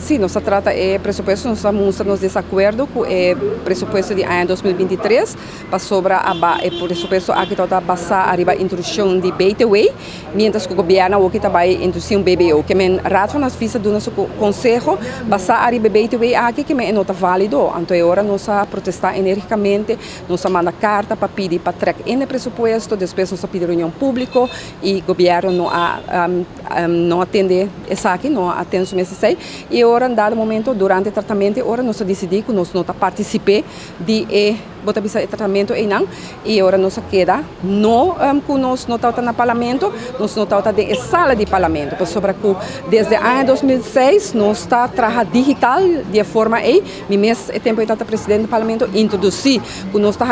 sim, nós trata presupuesto, nós mostramos desacordo com o presupuesto de ano 2023, para sobre o presupuesto aqui está basado arriba introdução de BTW, mientras que o governo aqui está vai introduzir um BBO, que men rato nas visas do nosso conselho, basado arriba BTW aqui que men não está válido, então agora nós protestar energicamente, nós manda carta para pedir para trazer em presupuesto, depois nós pedir reunião pública e o governo não atende essa aqui, não atende o necessário. E agora, em dado momento, durante o tratamento, agora nós decidimos que nós não participar de botar o tratamento e agora nós queda não que nós não estamos no parlamento, nós não estamos na sala de parlamento, por sobre que desde o ano 2006 nós está trabalhando digital de forma mês é tempo que presidente do parlamento introduzir que nós está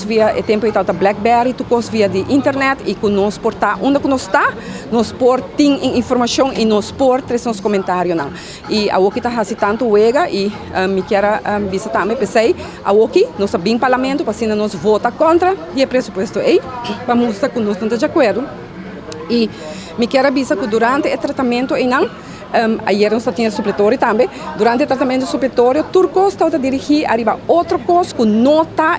via é tempo que BlackBerry, via de internet e que nós portar onde que nós está, nós por tem informação e nós por três nos comentários não. E a que está fazendo tanto wega e me quero visitar também pensei a que nós bem parlamento para assim nós vota contra e presupuesto para mostrar que nós não estamos de acordo. E me quero avisar que durante o tratamento ayer nós tínhamos supletório também. Durante o tratamento supletório, turcos está a dirigir arriba outro coisa que não está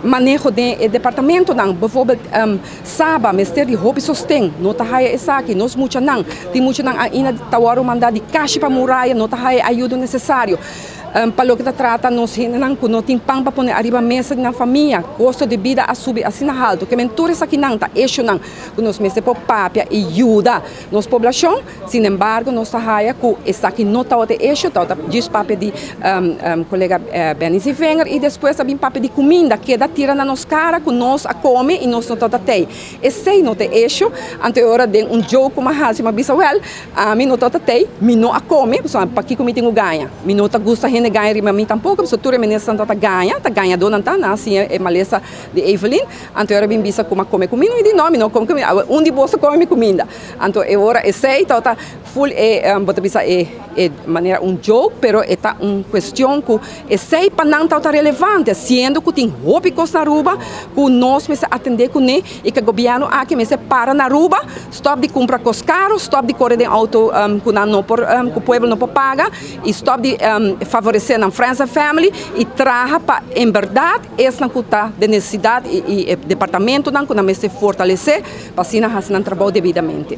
manejo de departamento não, por Saba, Ministério de Hobby Sostém, não está essa aqui, nós muito não, tem muito não ainda tawaro mandar de caixa para muralha, não está ajuda necessário. Para o que trata, nós não tem pão para pôr arriba mesa na família, custo de vida a subir assim alto, que mentores aqui não está eixo não, que nós meses por papia e ajuda nossa população, sin embargo, nós está que essa aqui não está de eixo, está diz papel de colega Benice Wenger e depois também papel de comida que dá tira na nossa cara, que nós a come e nós não está tem. Esse não tem eixo, anterior de jogo como a mas bisawel, a mim não está tem, mim não a come, para que comigo tenho ganha, mim não está gosta ganha rima mim tampouco, porque tu remenessa não tá ganha dona tá assim é maleza de Evelyn, então eu bem vista como come comida e de nome não come comida, onde você come comida, então agora sei tá full bota bisa maneira jogo, pero está questão que sei para não tá relevante, sendo que tem rópicos na rua, que nós me atender com ele e que o governo aqui me para na rua, stop de comprar cos caros, stop de correr de auto que não por que o povo não pode pagar e stop de favorecer na Friends and Family e traga para, em verdade, essa não de necessidade e departamento não que não se fortalecer para assim fazer um trabalho devidamente.